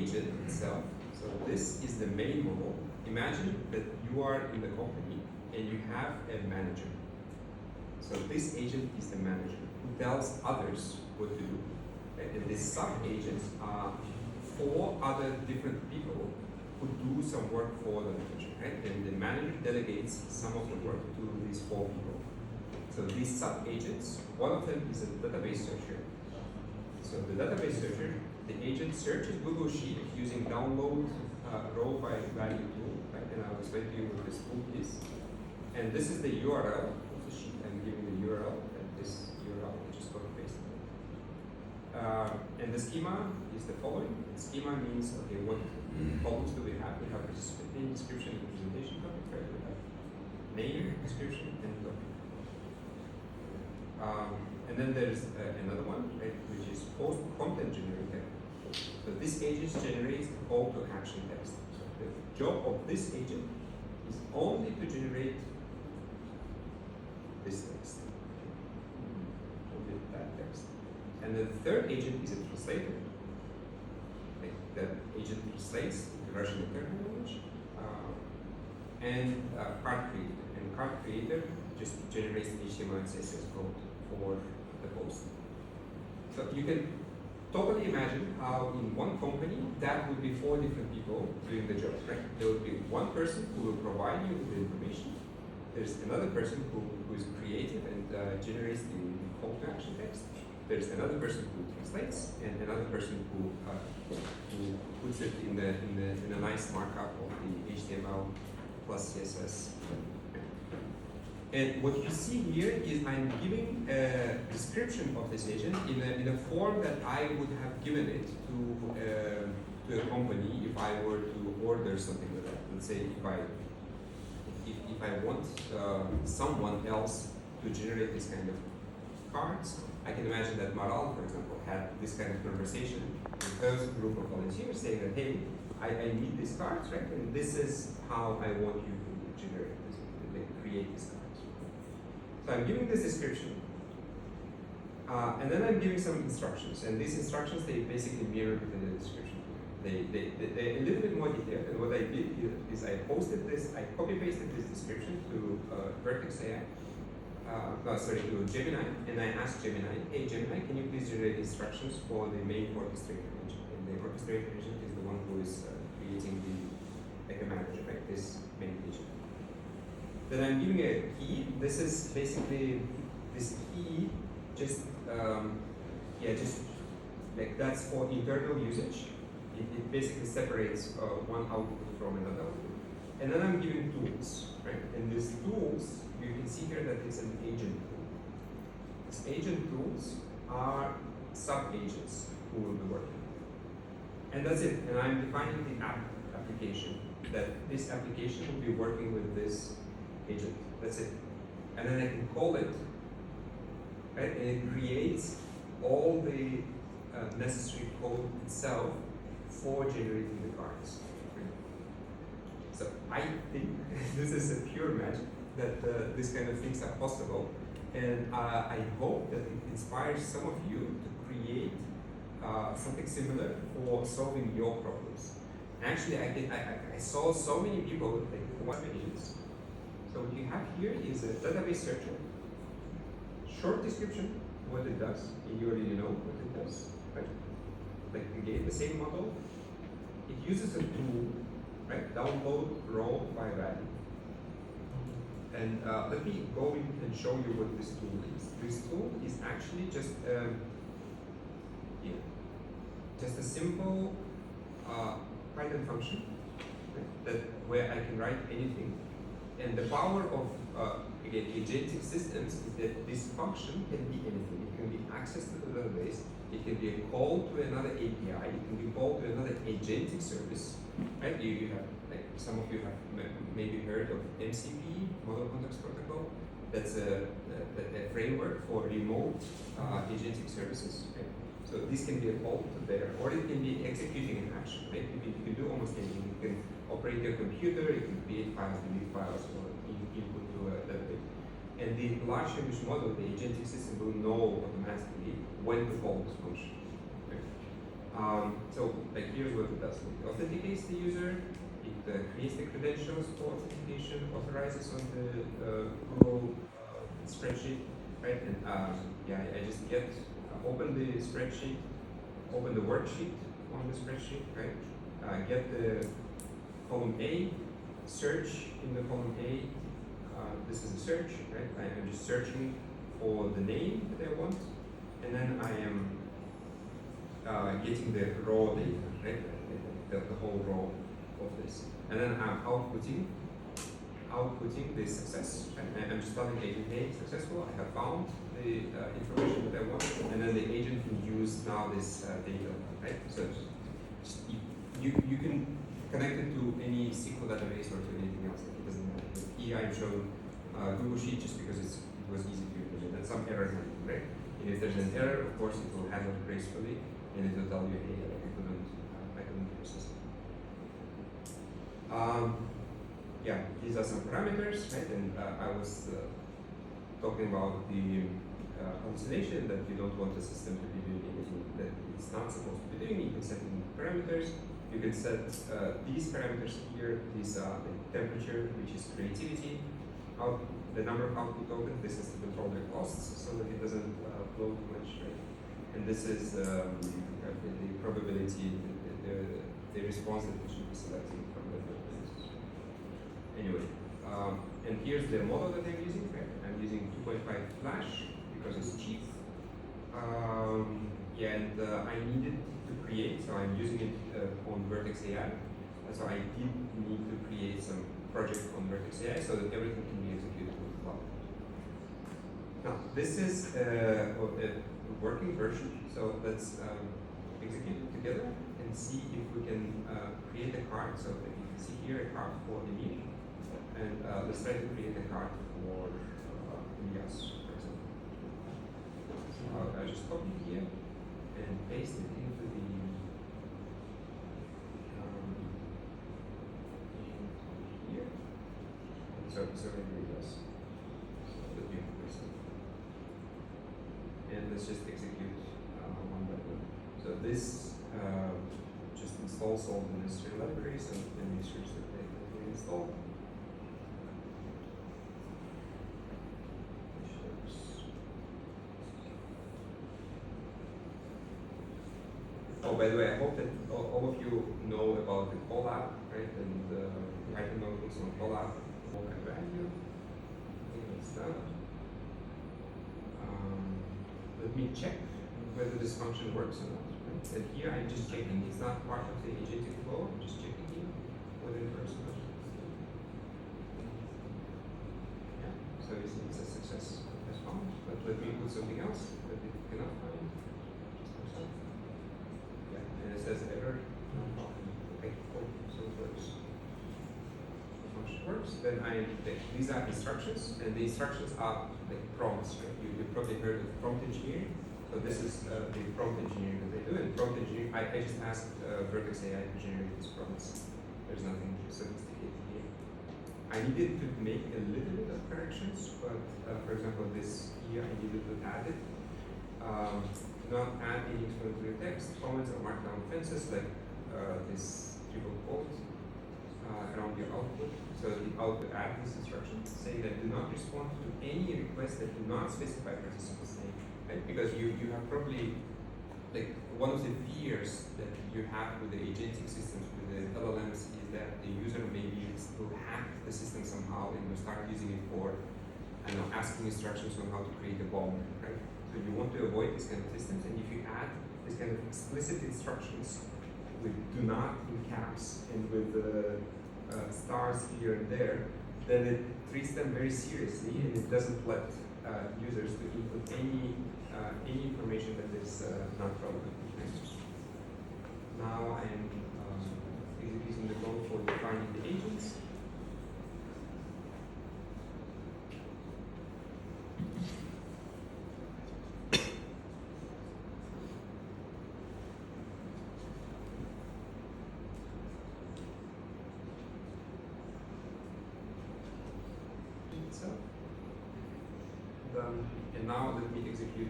agent itself, so this is the main model. Imagine that you are in the company and you have a manager. So this agent is the manager who tells others what to do. And these sub-agents are 4 other different people who do some work for the manager. Right? And the manager delegates some of the work to these 4 people. So these sub-agents, one of them is a database searcher. So the database searcher, the agent searches Google Sheet using download row by value tool, right? And I'll explain to you what this tool is. And this is the URL of the sheet. I'm giving the URL, and this URL, I just copy paste it. And the schema is the following. The schema means, okay, what columns do we have? We have participant name, description, and presentation topic, right? We have name, description, and topic. And then there's another one, right, which is post content generator. So this agent generates the call to action text. So the job of this agent is only to generate this text, only that text. And the third agent is a translator. Okay, the agent translates the Russian internal language, and card creator. And card creator just generates HTML and CSS code for the post. So you can totally imagine how in one company that would be 4 different people doing the job, right? There would be one person who will provide you with the information. There's another person who is creative and generates the call to action text. There's another person who translates, and another person who puts it in a nice markup of the HTML plus CSS. And what you see here is I'm giving a description of this agent in a form that I would have given it to a company if I were to order something like that. Let's say if I want someone else to generate this kind of cards, I can imagine that Maral, for example, had this kind of conversation with her group of volunteers saying that, hey, I need these cards, right? And this is how I want you to generate this, create these cards. So I'm giving this description, and then I'm giving some instructions, and these instructions, they basically mirror the description. They're a little bit more detailed, and what I did is I posted this, I copy-pasted this description to Vertex AI, to Gemini, and I asked Gemini, hey Gemini, can you please generate instructions for the main orchestrator agent? And the orchestrator agent is the one who is creating the manager, right, this main agent. Then I'm giving a key. This is basically this key, just like that's for internal usage. It basically separates one output from another output. And then I'm giving tools, right? And these tools, you can see here that it's an agent tool. These agent tools are sub-agents who will be working. And that's it. And I'm defining the application, that this application will be working with this agent. That's it. And then I can call it, right? And it creates all the necessary code itself for generating the cards. So I think this is a pure magic that this kind of things are possible, and I hope that it inspires some of you to create something similar for solving your problems. Actually, I saw so many people like what agents. So what you have here is a database searcher, short description, what it does, and you already know what it does, right? Like again, the same model. It uses a tool, right? Download row by value. And let me go in and show you what this tool is. This tool is actually just a simple Python function, right? That where I can write anything. And the power of again agentic systems is that this function can be anything. It can be access to the database. It can be a call to another API. It can be called to another agentic service. Right? You have, like some of you have maybe heard of MCP, Model Context Protocol. That's a framework for remote agentic services. Right? So this can be a call to there, or it can be executing an action. Right? You can do almost anything. You can operate your computer. You can create files, delete files, or input to a database. And the large language model, the agentic system, will know automatically when to call this function. Okay? So like here's what it does? It authenticates the user, it creates the credentials for authentication, authorizes on the Google spreadsheet, right? And yeah, I just open the spreadsheet, open the worksheet on the spreadsheet, right? Get the column A, search in the column A. This is a search, right? I am just searching for the name that I want, and then I am getting the raw data, right? The whole row of this, and then I'm outputting the success. Right? I'm just telling agent, hey, successful. I have found the information that I want, and then the agent can use now this data, right? So you can connect it to any SQL database or to anything else. It doesn't matter. Here I'm showing Google Sheet just because it was easy to use. And some errors happen, right? And if there's an error, of course, it will handle it gracefully, and it will tell you, hey, I couldn't process it. Yeah, these are some parameters, right? And I was talking about the hallucination, that you don't want the system to be doing anything that it's not supposed to be doing. You can set in parameters. You can set these parameters here. These are the temperature, which is creativity, the number of output tokens. This is to control their costs so that it doesn't flow too much, right? And this is the probability, the response that we should be selecting from the database. Anyway, and here's the model that I'm using. Right? I'm using 2.5 Flash because it's cheap. Yeah, and I needed to create, so I'm using it on Vertex AI. So I did need to create some project on Vertex AI so that everything can be executed with cloud. Now, this is a working version, so let's execute it together and see if we can create a card. So that you can see here a card for Emil, and let's try to create a card for Elias, for example. So I'll just copy here and paste it into the here. So maybe it does. Let me paste it. And let's just execute one by one. So this just installs all the necessary libraries and makes sure that they install. Oh, by the way, I hope that all of you know about the collab, right? And the Python notebooks on collab. Value. That's done. Let me check whether this function works or not. Right? And here I'm just checking. It's not part of the agentic flow. I'm just checking here whether it works or not. Yeah. So it's a success as found. But let me put something else that it cannot find. And it says error. Okay, cool. So it works. The function works. Then these are instructions, and the instructions are like prompts. Right? You probably heard of prompt engineering. So this is the prompt engineering that they do. And prompt engineering, I just asked Vertex AI to generate these prompts. There's nothing sophisticated here. I needed to make a little bit of corrections, but for example, this here I needed to add it. Do not add any explanatory text, comments, or markdown offenses like this triple quote around your output. So the output add this instruction saying that do not respond to any request that do not specify participant's name, right? Because you have probably, like, one of the fears that you have with the agentic systems, with the LLMs, is that the user maybe will hack the system somehow and will start using it for, I don't know, asking instructions on how to create a bomb, right? So you want to avoid this kind of systems, and if you add this kind of explicit instructions with do not in caps and with stars here and there, then it treats them very seriously, and it doesn't let users to input any information that is not relevant. Now I am executing the code for defining the agents. And now let me execute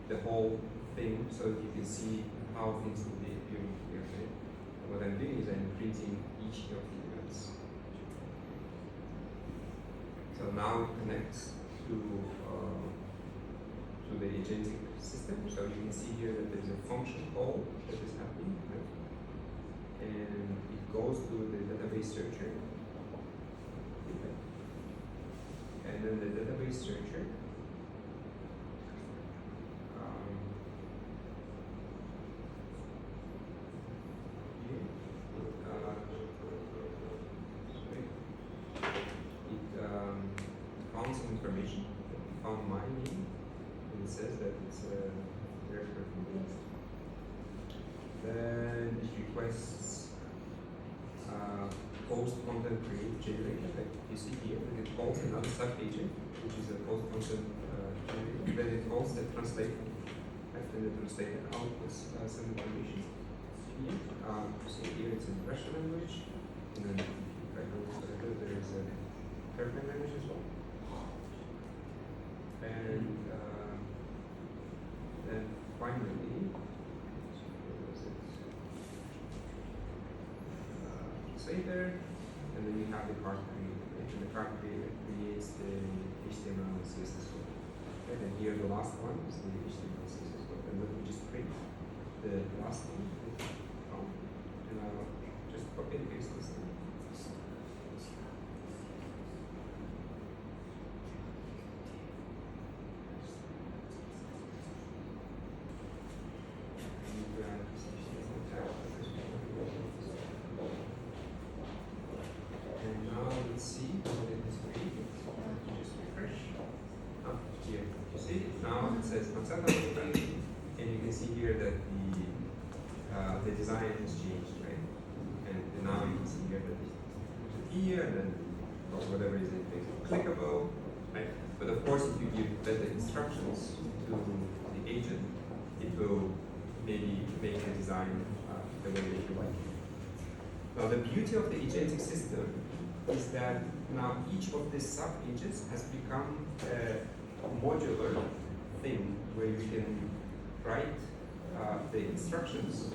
the whole thing so that you can see how things will be appearing here. Right? What evaluating each of the events. So now it connects to the agentic system. So you can see here that there's a function call that is happening, right? And it goes to the database searcher. And then the database searcher found some information. It found my name, and it says that it's a director from the list. Then it requests post content create generator, like you see here, and it calls another sub-agent, which is a post content generator. Then it calls the translator. After the translator outputs some information. Here, see here it's in Russian language, and then if I go further, there is a Turkish language as well. And then finally, translator, and then we have the card creator. And the card creator creates the HTML and CSS code. And then here the last one is the HTML and CSS code. And then we just print the last one. And I'll just copy and paste this thing. And now let's see what it is created. Just refresh. Here, you see, now it says Maksat Amangeldiyev, and you can see here that the design has changed, right? And now you can see here that it's here, and then whatever is in place clickable, right? But of course, if you give better instructions to the agent, it will maybe make the design the way that you like it. Now, the beauty of the agentic system is that now each of these sub-agents has become a modular thing where you can write the instructions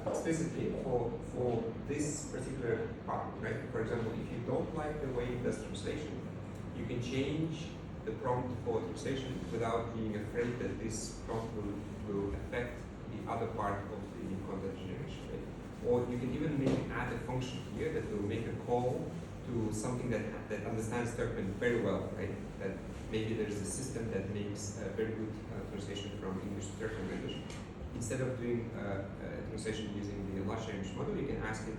explicitly for this particular part, right? For example, if you don't like the way it does translation, you can change the prompt for translation without being afraid that this prompt will affect the other part of the content generation, right? Or you can even maybe add a function here that will make a call to something that understands Turkmen very well, right? That maybe there's a system that makes a very good translation from English to Turkish language. Instead of doing translation using the large language model, you can ask it,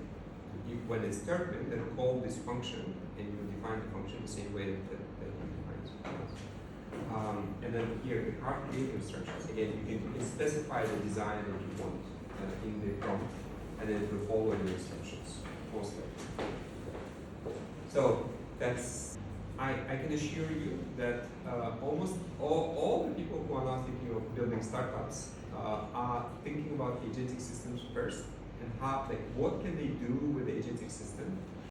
when it's Turkmen, then call this function, and you define the function the same way that you define it. And then here, the card create instructions. Again, you can specify the design that you want in the prompt, and then it will follow the instructions mostly. So that's, I can assure you that almost all the people who are now thinking of building startups are thinking about agentic systems first, and how, like, what can they do with the agentic system